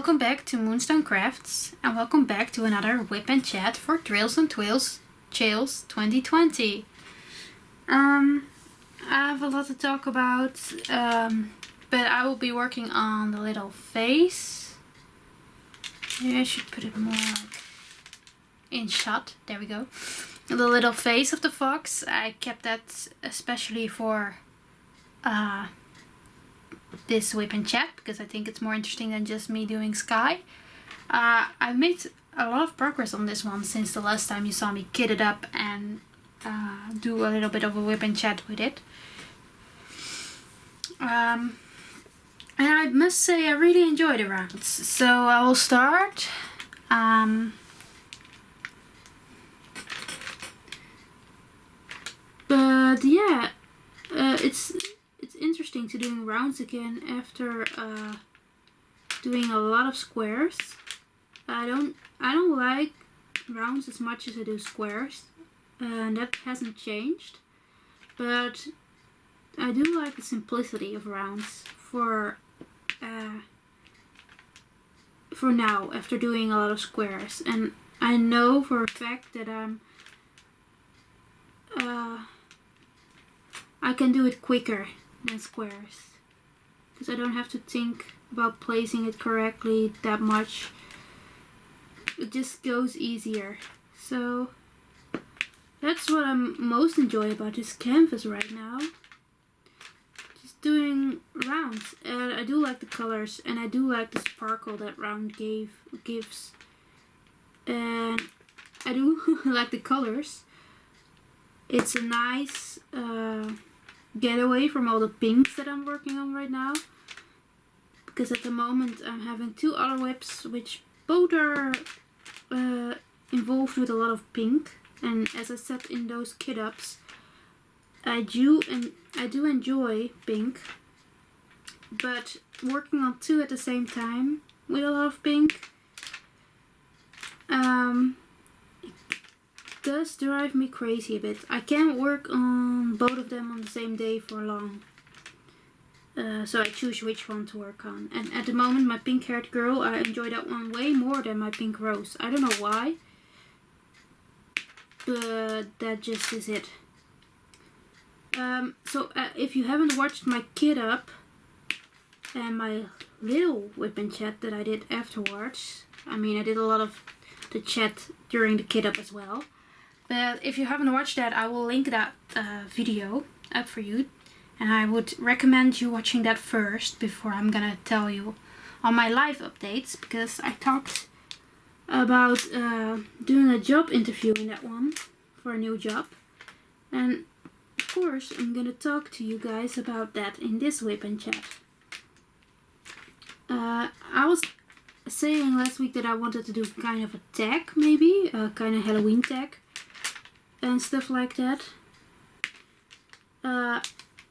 welcome back to Moonstone Crafts, and welcome back to another Whip and Chat for Trails and Twills Chales 2020. I have a lot to talk about, but I will be working on the little face. Maybe I should put it more in shot. There we go. The little face of the fox. I kept that especially for this Whip and Chat because I think it's more interesting than just me doing sky. I've made a lot of progress on this one since the last time you saw me kit it up and do a little bit of a Whip and Chat with it. And I must say I really enjoy the rounds, so I will start. But yeah, it's interesting to doing rounds again after doing a lot of squares. I don't like rounds as much as I do squares, and that hasn't changed. But I do like the simplicity of rounds for now after doing a lot of squares. And I know for a fact that I can do it quicker than squares because I don't have to think about placing it correctly that much. It just goes easier. So that's what I'm most enjoying about this canvas right now. Just doing rounds, and I do like the colors, and I do like the sparkle that round gives, and I do like the colors. It's a nice getaway from all the pinks that I'm working on right now, because at the moment I'm having two other whips which both are involved with a lot of pink, and as I said in those kit ups, I do enjoy pink, but working on two at the same time with a lot of pink does drive me crazy a bit. I can't work on both of them on the same day for long. So I choose which one to work on. And at the moment my pink haired girl, I enjoy that one way more than my pink rose. I don't know why, but that just is it. So if you haven't watched my kit up and my little Whip and Chat that I did afterwards, I mean I did a lot of the chat during the kit up as well. But if you haven't watched that, I will link that video up for you. And I would recommend you watching that first before I'm gonna tell you on my live updates. Because I talked about doing a job interview in that one for a new job. And of course I'm gonna talk to you guys about that in this Whip and Chat. I was saying last week that I wanted to do kind of a tag, maybe a kind of Halloween tag and stuff like that, and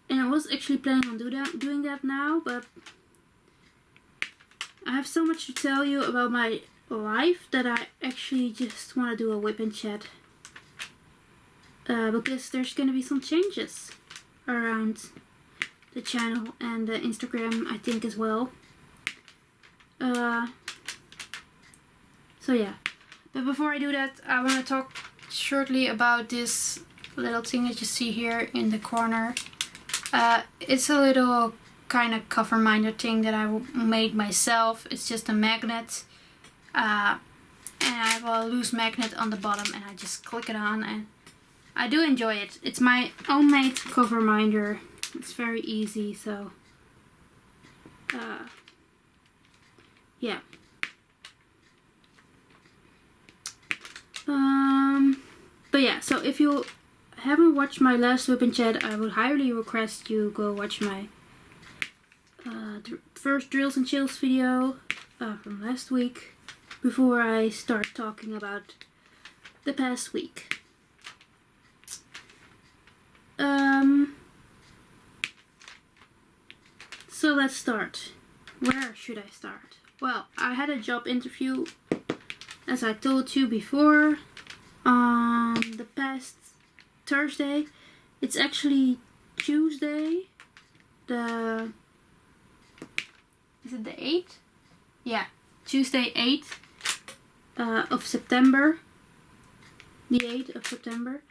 I was actually planning on doing that now, but I have so much to tell you about my life that I actually just want to do a Whip and Chat, because there's gonna be some changes around the channel and the Instagram, I think, as well. So yeah, but before I do that, I want to talk shortly about this little thing that you see here in the corner. It's a little kind of cover minder thing that I made myself. It's just a magnet, and I have a loose magnet on the bottom, and I just click it on, and I do enjoy it. It's my own made cover minder. It's very easy, so yeah. But yeah, so if you haven't watched my last Whip and Chat, I would highly request you go watch my first Drills and Chills video from last week before I start talking about the past week. So let's start. Where should I start? Well, I had a job interview, as I told you before, on the past Thursday. It's actually Tuesday. Is it the 8th? Yeah, Tuesday 8th of September. The 8th of September.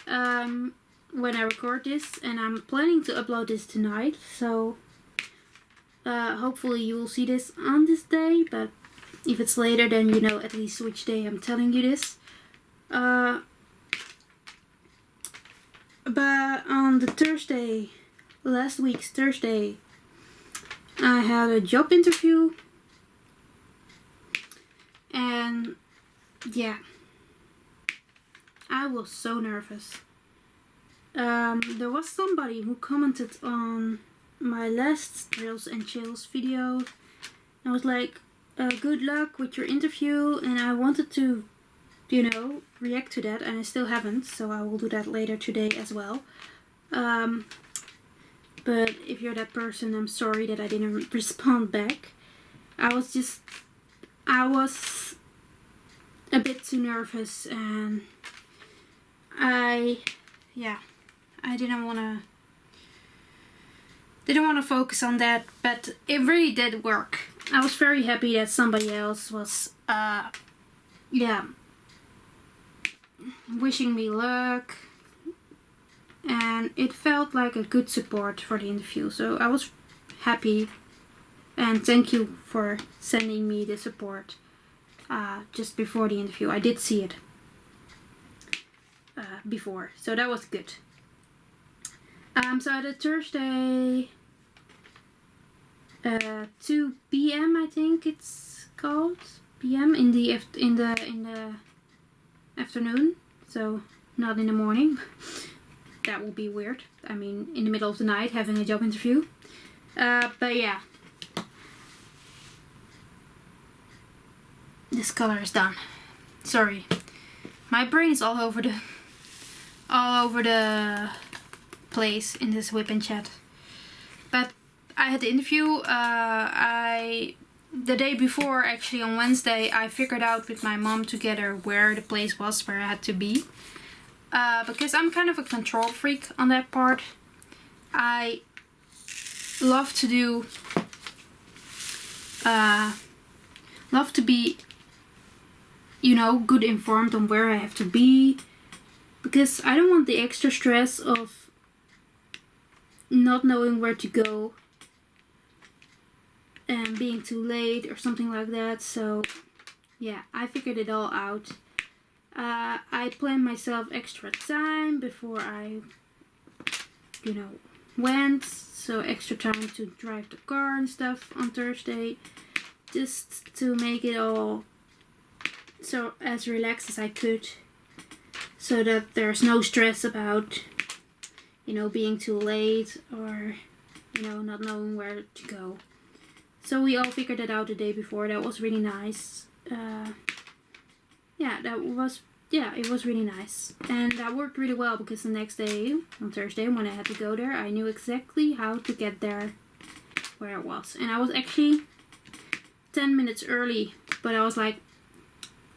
When I record this, and I'm planning to upload this tonight, so hopefully you will see this on this day, but if it's later, then you know at least which day I'm telling you this. But on the Thursday, last week's Thursday, I had a job interview, and yeah, I was so nervous. There was somebody who commented on my last Drills and Chills video. I was like, good luck with your interview, and I wanted to, you know, react to that, and I still haven't, so I will do that later today as well. But if you're that person, I'm sorry that I didn't respond back. I was a bit too nervous, and I didn't want to focus on that, but it really did work. I was very happy that somebody else was wishing me luck, and it felt like a good support for the interview, so I was happy, and thank you for sending me the support just before the interview. I did see it before, so that was good. So at a Thursday 2 p.m. I think it's called, p.m. in the afternoon, so not in the morning. That would be weird. I mean, in the middle of the night having a job interview. But yeah, this color is done. Sorry, my brain is all over the place in this Wip and Chat. But I had the interview. The day before, actually on Wednesday, I figured out with my mom together where the place was where I had to be. Because I'm kind of a control freak on that part. I love to be, you know, good informed on where I have to be. Because I don't want the extra stress of not knowing where to go and being too late or something like that. So yeah, I figured it all out. I planned myself extra time before I, you know, went. So extra time to drive the car and stuff on Thursday, just to make it all so as relaxed as I could, so that there's no stress about, you know, being too late or, you know, not knowing where to go. So we all figured that out the day before. That was really nice. It was really nice. And that worked really well, because the next day, on Thursday, when I had to go there, I knew exactly how to get there where it was. And I was actually 10 minutes early, but I was like,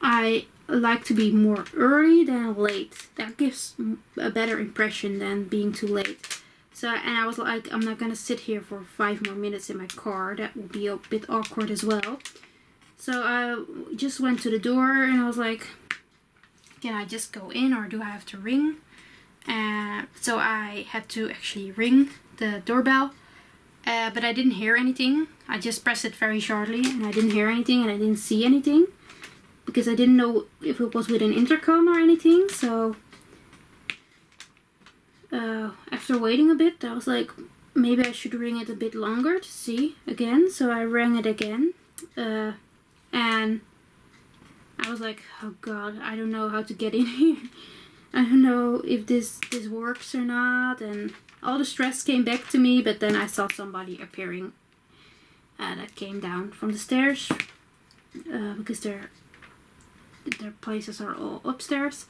I like to be more early than late. That gives a better impression than being too late. So, and I was like, I'm not gonna sit here for 5 more minutes in my car. That would be a bit awkward as well. So I just went to the door and I was like, can I just go in or do I have to ring? So I had to actually ring the doorbell, but I didn't hear anything. I just pressed it very shortly and I didn't hear anything and I didn't see anything, because I didn't know if it was with an intercom or anything. So after waiting a bit, I was like, maybe I should ring it a bit longer to see again. So I rang it again, and I was like, oh god, I don't know how to get in here. I don't know if this works or not, and all the stress came back to me. But then I saw somebody appearing that came down from the stairs, because their places are all upstairs,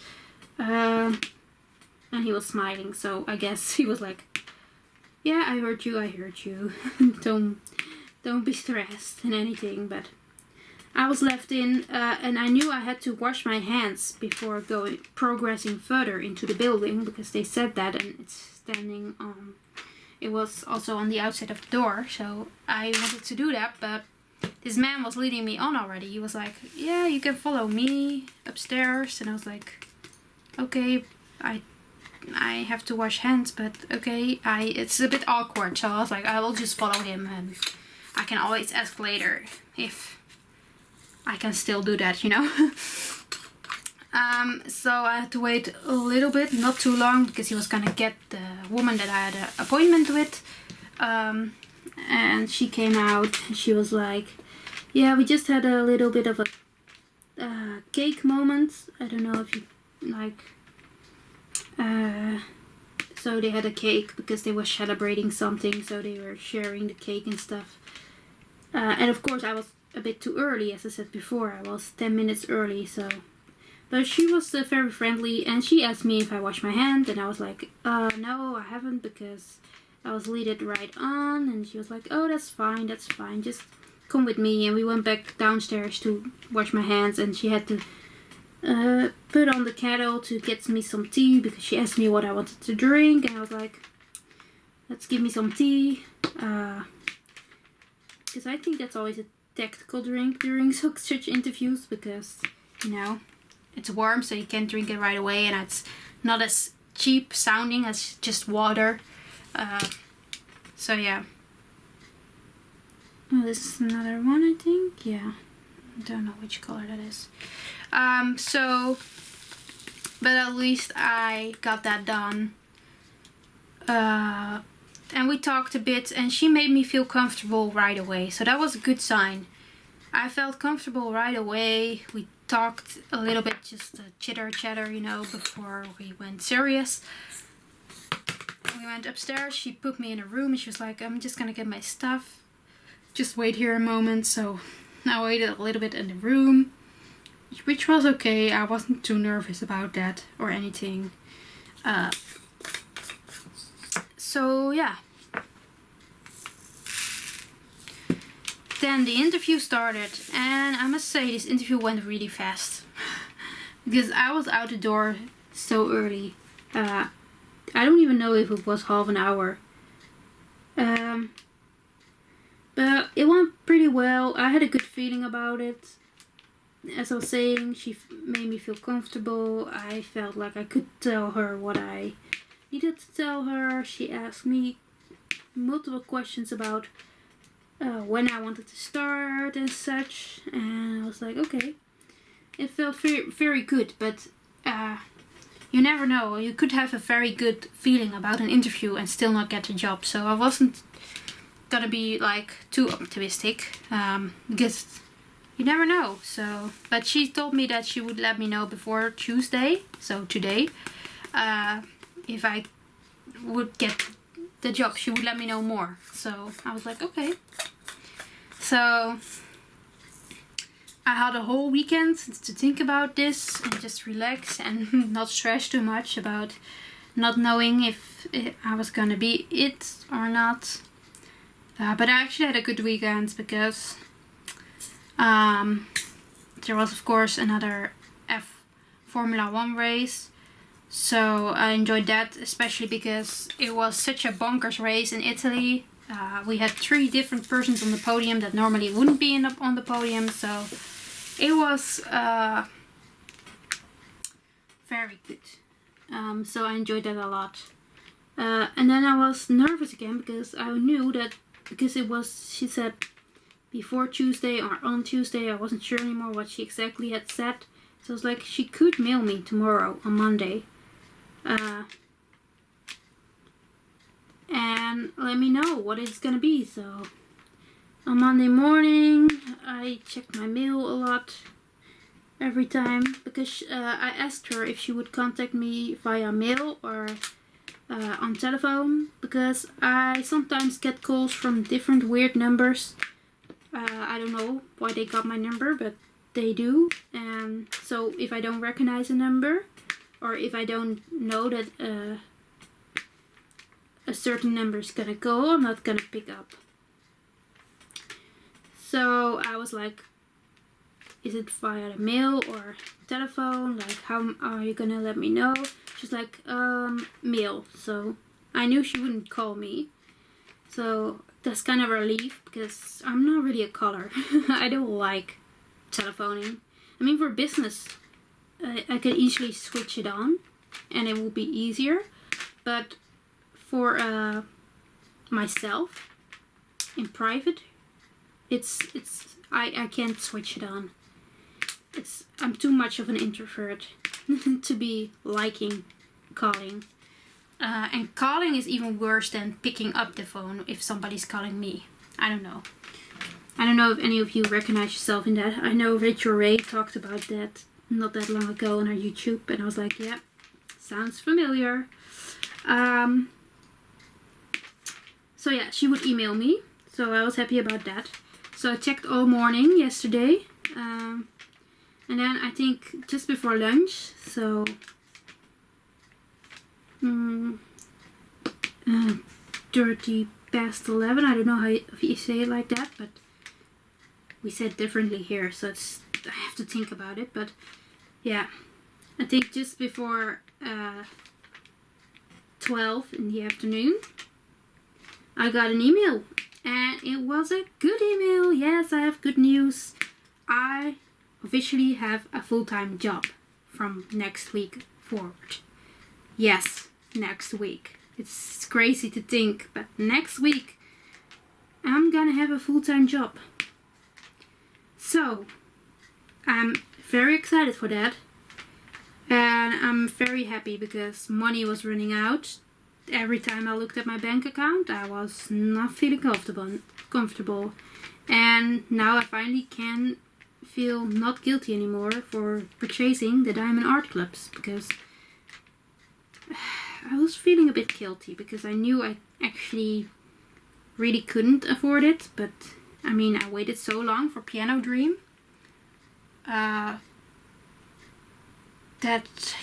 and he was smiling. So I guess he was like, yeah, I heard you. don't be stressed and anything. But I was left in, and I knew I had to wash my hands before progressing further into the building, because they said that, and it's standing on. It was also on the outside of the door, so I wanted to do that, but this man was leading me on already. He was like, yeah, you can follow me upstairs. And I was like, okay, I have to wash hands, but okay. It's a bit awkward. So I was like, I will just follow him, and I can always ask later if I can still do that, you know. So I had to wait a little bit, not too long, because he was gonna get the woman that I had an appointment with. And she came out and she was like, yeah, we just had a little bit of a cake moment. I don't know if you like, so they had a cake because they were celebrating something, so they were sharing the cake and stuff. And of course I was a bit too early, as I said before. I was 10 minutes early, so. But she was very friendly, and she asked me if I washed my hand, and I was like, no, I haven't, because I was leaded right on. And she was like, oh, that's fine, just come with me. And we went back downstairs to wash my hands, and she had to put on the kettle to get me some tea, because she asked me what I wanted to drink, and I was like, let's give me some tea, because I think that's always a tactical drink during such interviews, because, you know, it's warm, so you can't drink it right away, and it's not as cheap sounding as just water. So yeah. Oh, this is another one, I think. Yeah, I don't know which color that is. So, but at least I got that done. And we talked a bit, and she made me feel comfortable right away, so that was a good sign. I felt comfortable right away. We talked a little bit, just chatter, you know, before we went serious. We went upstairs, she put me in a room, and she was like, I'm just gonna get my stuff. Just wait here a moment. So I waited a little bit in the room, which was okay. I wasn't too nervous about that or anything. So yeah. Then the interview started, and I must say this interview went really fast because I was out the door so early. I don't even know if it was half an hour. But it went pretty well. I had a good feeling about it. As I was saying, she made me feel comfortable. I felt like I could tell her what I needed to tell her. She asked me multiple questions about when I wanted to start and such, and I was like, okay. It felt very, very good, but you never know. You could have a very good feeling about an interview and still not get the job. So I wasn't gonna be like too optimistic, because you never know. So, but she told me that she would let me know before Tuesday, so today, if I would get the job. She would let me know more. So I was like, okay. So I had a whole weekend to think about this and just relax and not stress too much about not knowing if I was gonna be it or not. But I actually had a good weekend because there was of course another Formula 1 race. So I enjoyed that, especially because it was such a bonkers race in Italy. We had 3 different persons on the podium that normally wouldn't be on the podium. So it was very good. So I enjoyed that a lot. And then I was nervous again because I knew that, because it was, she said, before Tuesday or on Tuesday. I wasn't sure anymore what she exactly had said. So I was like, she could mail me tomorrow on Monday. And let me know what it's gonna be. So on Monday morning I checked my mail a lot every time, because I asked her if she would contact me via mail or on telephone, because I sometimes get calls from different weird numbers. I don't know why they got my number, but they do. And so if I don't recognize a number, or if I don't know that a certain number is gonna go, I'm not gonna pick up. So I was like, is it via the mail or telephone? Like, how are you gonna let me know? She's like, mail. So I knew she wouldn't call me. So that's kind of a relief because I'm not really a caller. I don't like telephoning. I mean, for business, I can easily switch it on and it will be easier. But for myself, in private, I can't switch it on. I'm too much of an introvert to be liking calling. And calling is even worse than picking up the phone if somebody's calling me. I don't know. I don't know if any of you recognize yourself in that. I know Rachel Ray talked about that not that long ago on her YouTube, and I was like, yeah, sounds familiar. So yeah, she would email me, so I was happy about that. So I checked all morning yesterday, and then I think just before lunch, so 30 past 11. I don't know if you say it like that, but we said differently here, so I have to think about it. But yeah, I think just before 12 in the afternoon, I got an email, and it was a good email. Yes, I have good news. I officially have a full-time job from next week forward. Yes, next week. It's crazy to think, but next week I'm gonna have a full-time job. So I'm very excited for that, and I'm very happy because money was running out. Every time I looked at my bank account, I was not feeling comfortable. And now I finally can feel not guilty anymore for purchasing the Diamond Art Clubs, because I was feeling a bit guilty because I knew I actually really couldn't afford it. But I mean, I waited so long for Piano Dream that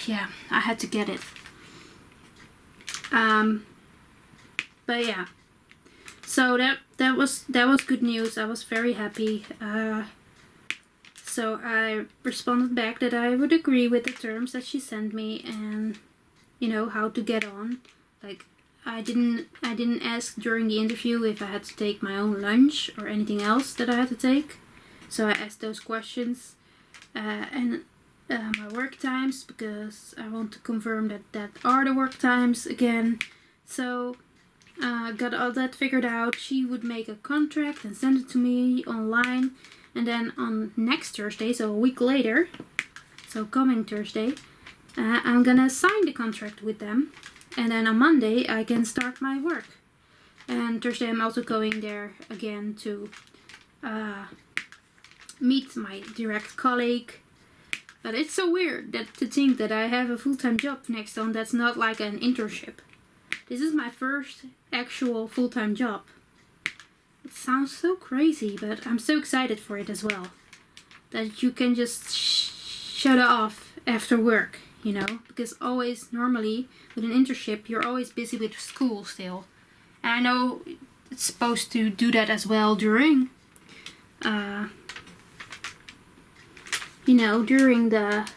yeah, I had to get it. But yeah, so that was good news. I was very happy. So I responded back that I would agree with the terms that she sent me, and you know how to get on. Like I didn't ask during the interview if I had to take my own lunch or anything else that I had to take. So I asked those questions and my work times, because I want to confirm that are the work times again. So got all that figured out. She would make a contract and send it to me online, and then on next Thursday, so a week later, so coming Thursday, I'm gonna sign the contract with them, and then on Monday I can start my work. And Thursday I'm also going there again to meet my direct colleague. But it's so weird to think that I have a full-time job next on that's not like an internship. This is my first actual full-time job. It sounds so crazy, but I'm so excited for it as well. That you can just shut off after work, you know? Because always, normally, with an internship, you're always busy with school still. And I know it's supposed to do that as well during during the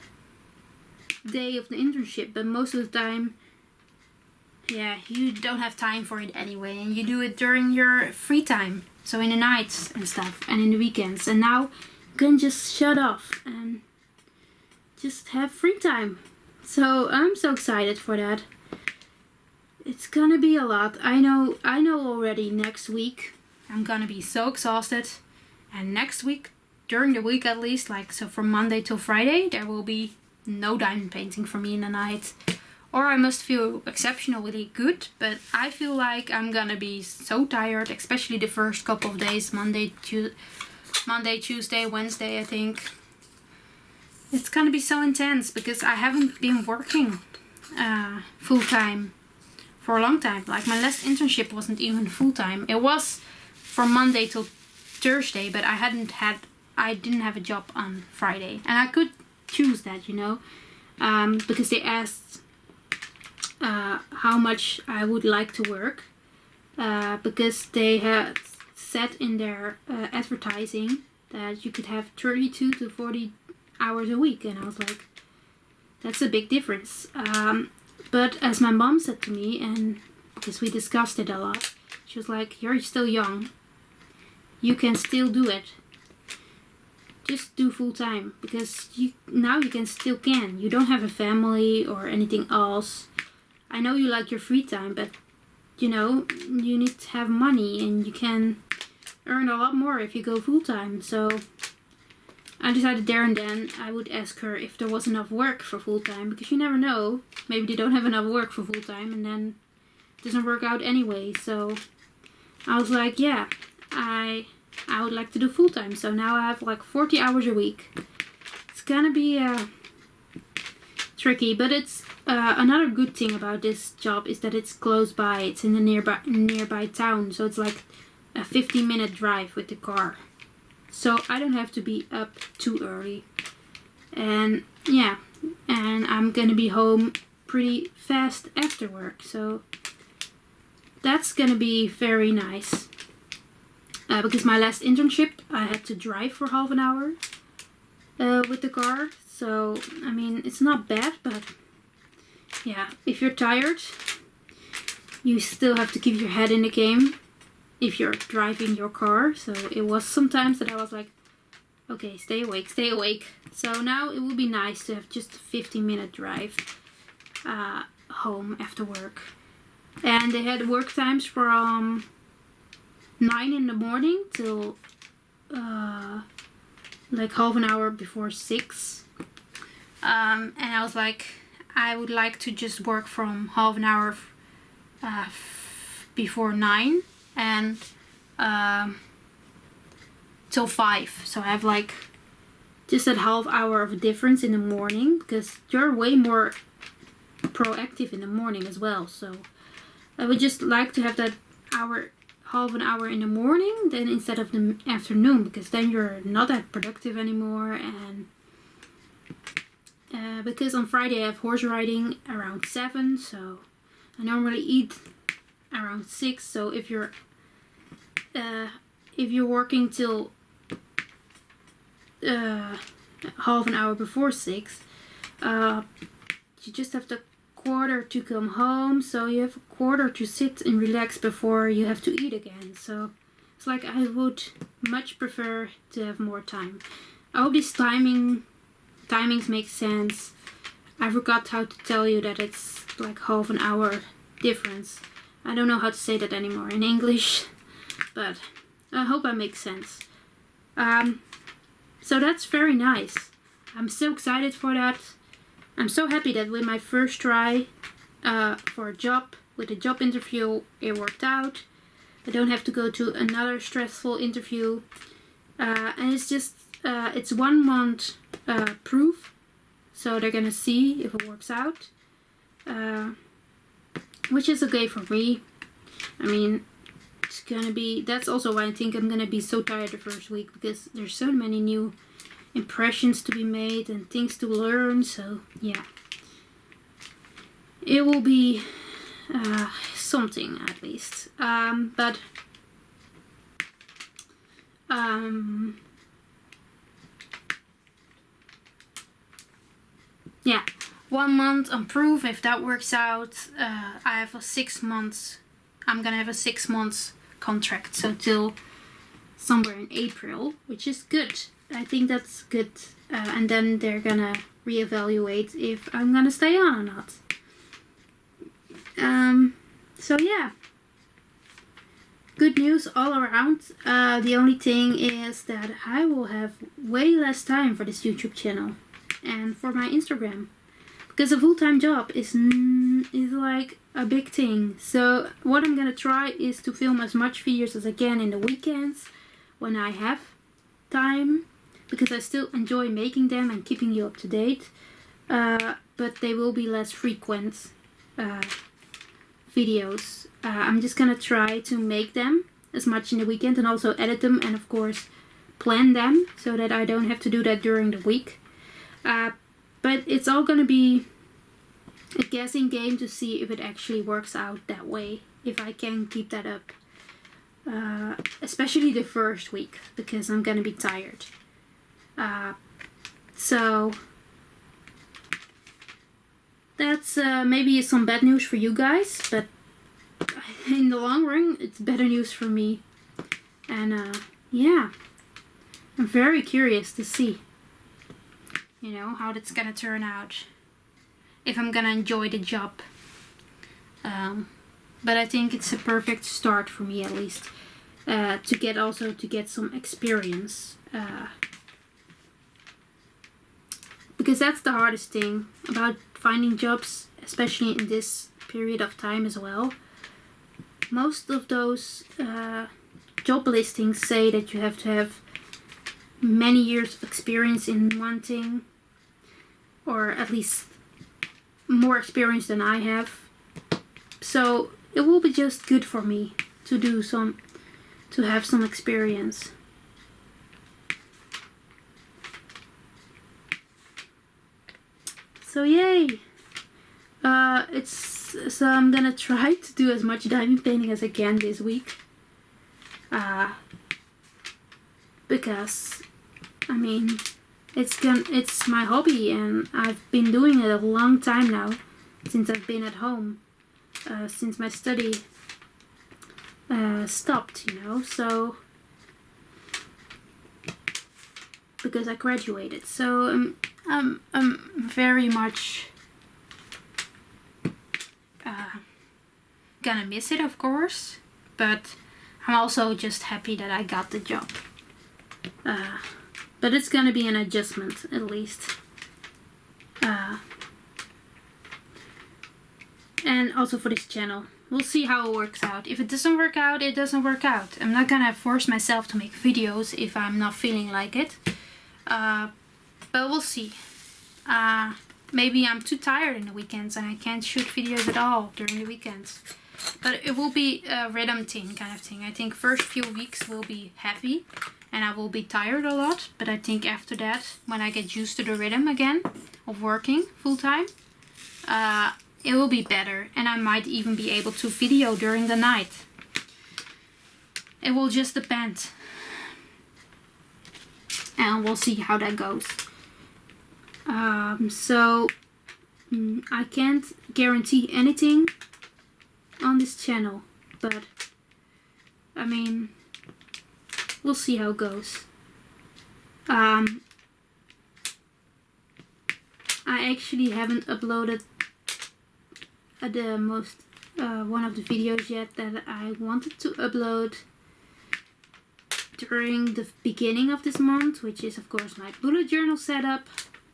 day of the internship, but most of the time, yeah, you don't have time for it anyway, and you do it during your free time, so in the nights and stuff, and in the weekends. And now you can just shut off and just have free time. So I'm so excited for that. It's gonna be a lot. I know already next week I'm gonna be so exhausted, and next week, during the week at least, like so from Monday till Friday, there will be no diamond painting for me in the night. Or I must feel exceptionally good, but I feel like I'm gonna be so tired, especially the first couple of days, Monday, Tuesday, Wednesday, I think. It's gonna be so intense because I haven't been working full time for a long time. Like my last internship wasn't even full time. It was from Monday till Thursday, but I didn't have a job on Friday, and I could choose that, because they asked how much I would like to work, because they had said in their advertising that you could have 32 to 40 hours a week, and I was like, that's a big difference. But as my mom said to me, and because we discussed it a lot, She was like, you're still young. You can still do it. Just do full time, because now you can. You don't have a family or anything else. I know you like your free time, but you know, you need to have money, and you can earn a lot more if you go full time. So I decided there and then I would ask her if there was enough work for full time, because you never know. Maybe they don't have enough work for full time, and then it doesn't work out anyway. So I was like, yeah, I would like to do full time. So now I have like 40 hours a week. It's gonna be tricky, but it's another good thing about this job is that it's close by. It's in a nearby town, so it's like a 15-minute drive with the car. So I don't have to be up too early. And yeah, and I'm gonna be home pretty fast after work. So that's gonna be very nice. Because my last internship, I had to drive for half an hour with the car. So, I mean, it's not bad, but yeah, if you're tired, you still have to keep your head in the game if you're driving your car. So it was sometimes that I was like, okay, stay awake, stay awake. So now it would be nice to have just a 15-minute drive home after work. And they had work times from 9 in the morning till like half an hour before 6. And I was like, I would like to just work from half an hour before 9 and till 5. So I have like just that half hour of a difference in the morning, because you're way more proactive in the morning as well. So I would just like to have that half an hour in the morning then instead of the afternoon, because then you're not that productive anymore. And because on Friday I have horse riding around 7, so I normally eat around 6. So if you're working till half an hour before 6, you just have the quarter to come home, so you have a quarter to sit and relax before you have to eat again. So it's like I would much prefer to have more time. I hope this timings make sense. I forgot how to tell you that it's like half an hour difference. I don't know how to say that anymore in English, but I hope I make sense. So that's very nice. I'm so excited for that. I'm so happy that with my first try for a job, with a job interview, it worked out. I don't have to go to another stressful interview. And it's just, it's 1 month proof. So they're gonna see if it works out. Which is okay for me. I mean, it's gonna be, that's also why I think I'm gonna be so tired the first week, because there's so many new impressions to be made and things to learn. So yeah, it will be something at least. But yeah, 1 month on proof. If that works out, I have a 6 months. I'm gonna have a 6 months contract, so till somewhere in April, which is good. I think that's good. And then they're gonna reevaluate if I'm gonna stay on or not. So yeah, good news all around. The only thing is that I will have way less time for this YouTube channel and for my Instagram, because a full-time job is like a big thing. So what I'm gonna try is to film as much videos as I can in the weekends when I have time, because I still enjoy making them and keeping you up to date. But they will be less frequent videos. I'm just gonna try to make them as much in the weekend and also edit them and of course plan them so that I don't have to do that during the week. But it's all gonna be a guessing game to see if it actually works out that way, if I can keep that up. Especially the first week, because I'm gonna be tired. So that's maybe some bad news for you guys, but in the long run, it's better news for me. And yeah, I'm very curious to see, you know, how that's gonna turn out. If I'm gonna enjoy the job. But I think it's a perfect start for me, at least, to get some experience. Because that's the hardest thing about finding jobs, especially in this period of time as well. Most of those job listings say that you have to have many years of experience in one thing, or at least more experience than I have. So it will be just good for me to have some experience. So yay! So I'm gonna try to do as much diamond painting as I can this week. Because I mean, it's my hobby, and I've been doing it a long time now, since I've been at home, since my study stopped, you know. So because I graduated, so I'm very much gonna miss it, of course, but I'm also just happy that I got the job. But it's gonna be an adjustment, at least. And also for this channel. We'll see how it works out. If it doesn't work out, it doesn't work out. I'm not gonna force myself to make videos if I'm not feeling like it. But we'll see. Maybe I'm too tired in the weekends and I can't shoot videos at all during the weekends. But it will be a rhythm thing, kind of thing. I think first few weeks will be heavy and I will be tired a lot. But I think after that, when I get used to the rhythm again of working full time, it will be better. And I might even be able to video during the night. It will just depend. And we'll see how that goes. So I can't guarantee anything on this channel, but I mean, we'll see how it goes. I actually haven't uploaded the most one of the videos yet that I wanted to upload during the beginning of this month, which is of course my bullet journal setup.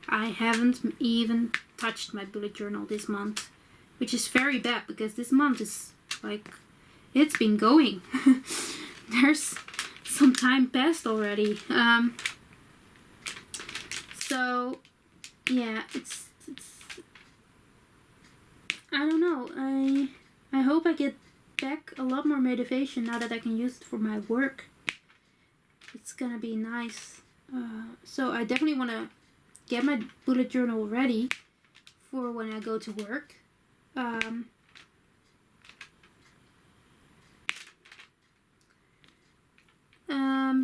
I haven't even touched my bullet journal this month, which is very bad because this month is like, it's been going. There's some time passed already. So yeah, it's I don't know. I hope I get back a lot more motivation now that I can use it for my work. It's gonna be nice. So I definitely want to get my bullet journal ready for when I go to work.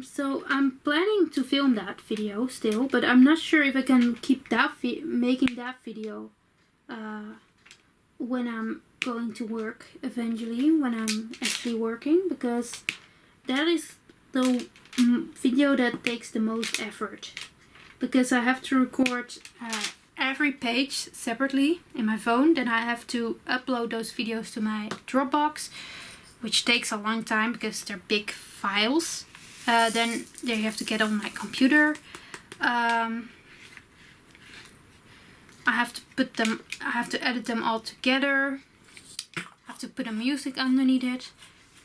So I'm planning to film that video still, but I'm not sure if I can keep that making that video when I'm going to work eventually, when I'm actually working, because that is the video that takes the most effort, because I have to record every page separately in my phone, then I have to upload those videos to my Dropbox, which takes a long time because they're big files. Then they have to get on my computer. I have to edit them all together. I have to put a music underneath it.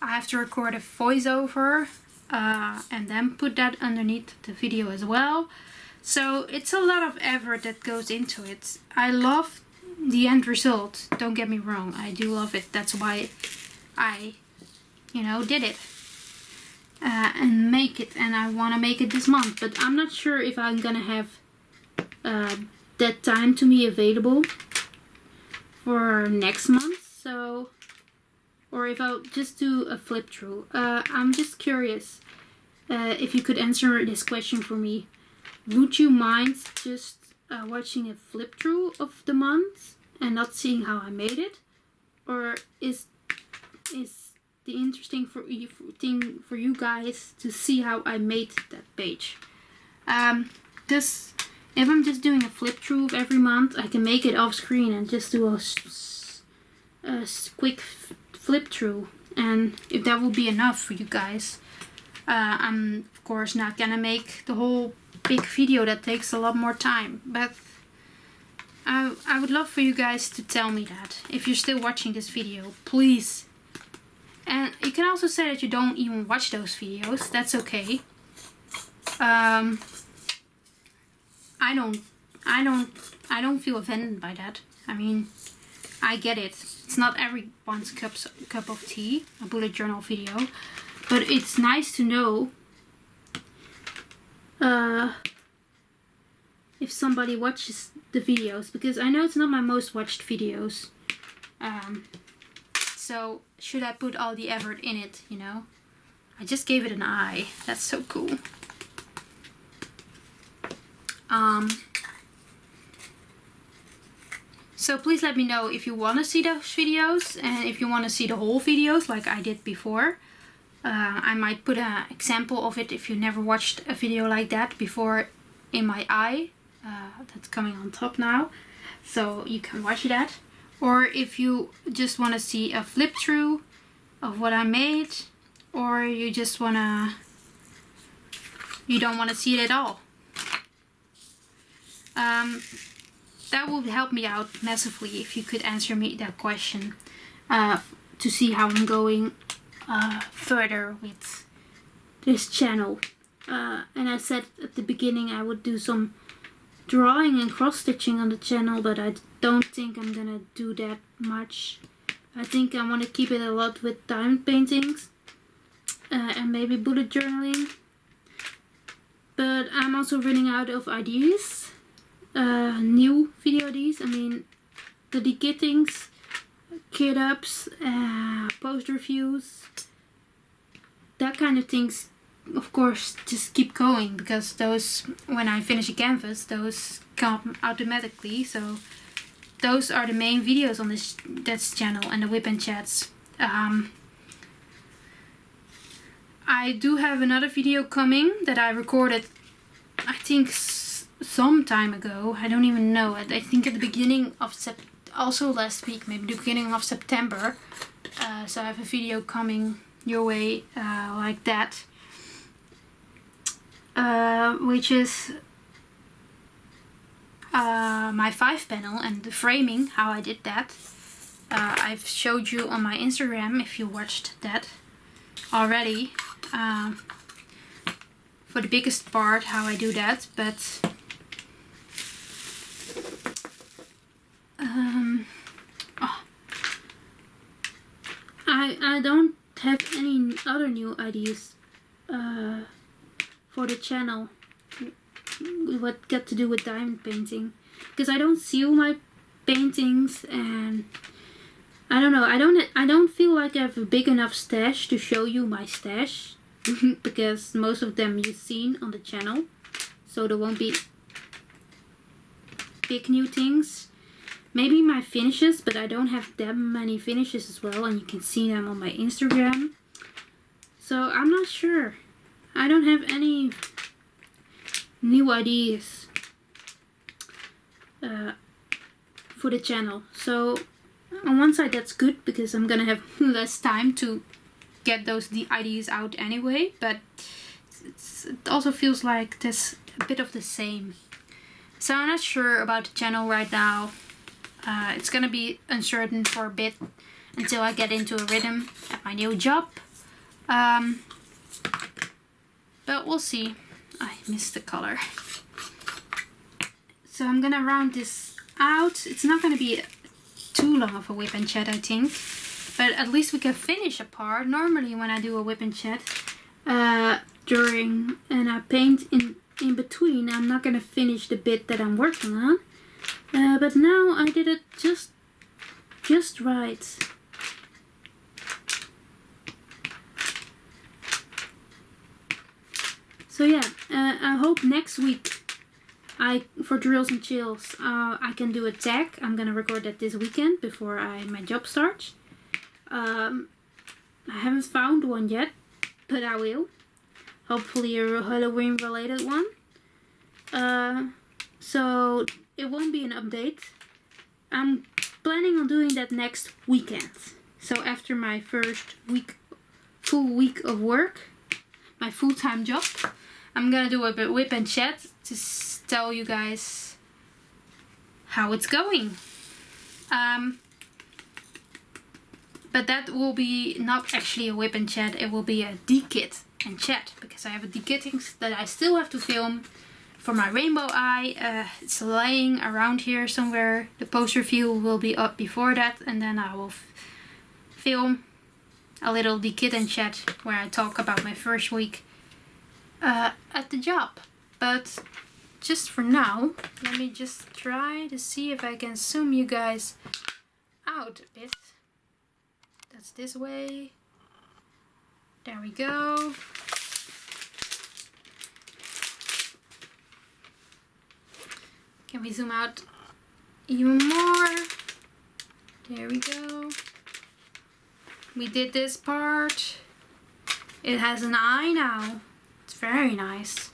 I have to record a voiceover and then put that underneath the video as well. So it's a lot of effort that goes into it. I love the end result, don't get me wrong. I do love it. That's why I, did it. And make it, and I want to make it this month, but I'm not sure if I'm gonna have that time to be available for next month, so, or if I'll just do a flip through. I'm just curious if you could answer this question for me. Would you mind just watching a flip through of the month and not seeing how I made it, or is is the interesting thing for you guys to see how I made that page. This, if I'm just doing a flip through of every month, I can make it off screen and just do a quick flip through. And if that will be enough for you guys, I'm of course not gonna make the whole big video that takes a lot more time. But I would love for you guys to tell me that. If you're still watching this video, please. And you can also say that you don't even watch those videos. That's okay. I don't feel offended by that. I mean, I get it. It's not everyone's cup of tea, a bullet journal video. But it's nice to know if somebody watches the videos, because I know it's not my most watched videos. So should I put all the effort in it, you know? I just gave it an eye. That's so cool. So please let me know if you want to see those videos, and if you want to see the whole videos like I did before. I might put an example of it if you never watched a video like that before in my eye. That's coming on top now, so you can watch that. Or if you just want to see a flip through of what I made, or you just you don't want to see it at all. That would help me out massively if you could answer me that question, to see how I'm going further with this channel. And I said at the beginning I would do some drawing and cross-stitching on the channel, but I don't think I'm gonna do that much. I think I want to keep it a lot with diamond paintings and maybe bullet journaling. But I'm also running out of ideas, new video ideas. I mean, the dekittings, kit ups, post reviews, that kind of things. Of course, just keep going, because those, when I finish a canvas, those come automatically. So those are the main videos on this channel, and the Wip and Chats. I do have another video coming that I recorded, I think some time ago. I don't even know. I think at the beginning of also last week, maybe the beginning of September. So I have a video coming your way like that. Which is my 5-panel and the framing, how I did that. I've showed you on my Instagram if you watched that already, for the biggest part how I do that. But I don't have any other new ideas for the channel what got to do with diamond painting, because I don't seal my paintings, and I don't know, I don't feel like I have a big enough stash to show you my stash because most of them you've seen on the channel, so there won't be big new things. Maybe my finishes, but I don't have that many finishes as well, and you can see them on my Instagram. So I'm not sure. I don't have any new ideas for the channel. So on one side that's good, because I'm gonna have less time to get those ideas out anyway, but it also feels like there's a bit of the same. So I'm not sure about the channel right now. It's gonna be uncertain for a bit until I get into a rhythm at my new job. But we'll see. I missed the color. So I'm gonna round this out. It's not gonna be too long of a Wip and Chat, I think. But at least we can finish a part. Normally when I do a Wip and Chat and I paint in between, I'm not gonna finish the bit that I'm working on. But now I did it just right. So yeah, I hope next week for Drills and Chills I can do a tag. I'm gonna record that this weekend before my job starts. I haven't found one yet, but I will. Hopefully a Halloween related one. So it won't be an update. I'm planning on doing that next weekend. So after my first full week of work, my full-time job, I'm gonna do a bit Wip and Chat to tell you guys how it's going. But that will be not actually a Wip and Chat, it will be a dekit and chat, because I have a dekitting that I still have to film for my rainbow eye. It's laying around here somewhere. The post review will be up before that, and then I will film a little dekit and chat where I talk about my first week at the job. But just for now, let me just try to see if I can zoom you guys out a bit. That's this way. There we go. Can we zoom out even more? There we go. We did this part. It has an eye now. It's very nice.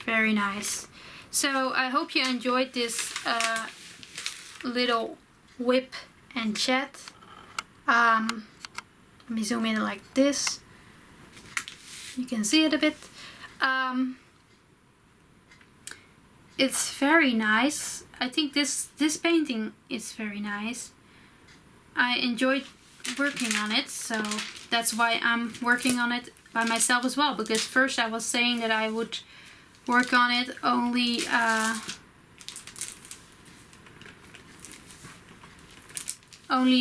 Very nice. So I hope you enjoyed this little Wip and Chat. Let me zoom in like this. You can see it a bit. It's very nice. I think this painting is very nice. I enjoyed working on it, so that's why I'm working on it by myself as well. Because first I was saying that I would work on it only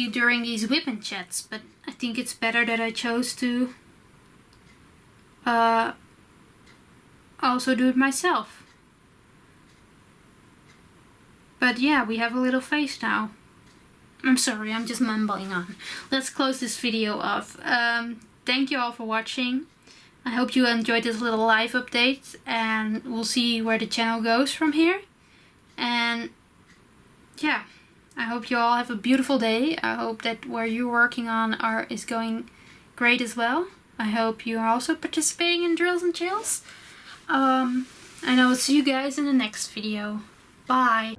during these Wip and Chats, but I think it's better that I chose to also do it myself. But yeah, we have a little face now. I'm sorry, I'm just mumbling on. Let's close this video off. Thank you all for watching. I hope you enjoyed this little live update, and we'll see where the channel goes from here. And yeah, I hope you all have a beautiful day. I hope that where you're working on is going great as well. I hope you are also participating in drills and chills. And I will see you guys in the next video. Bye.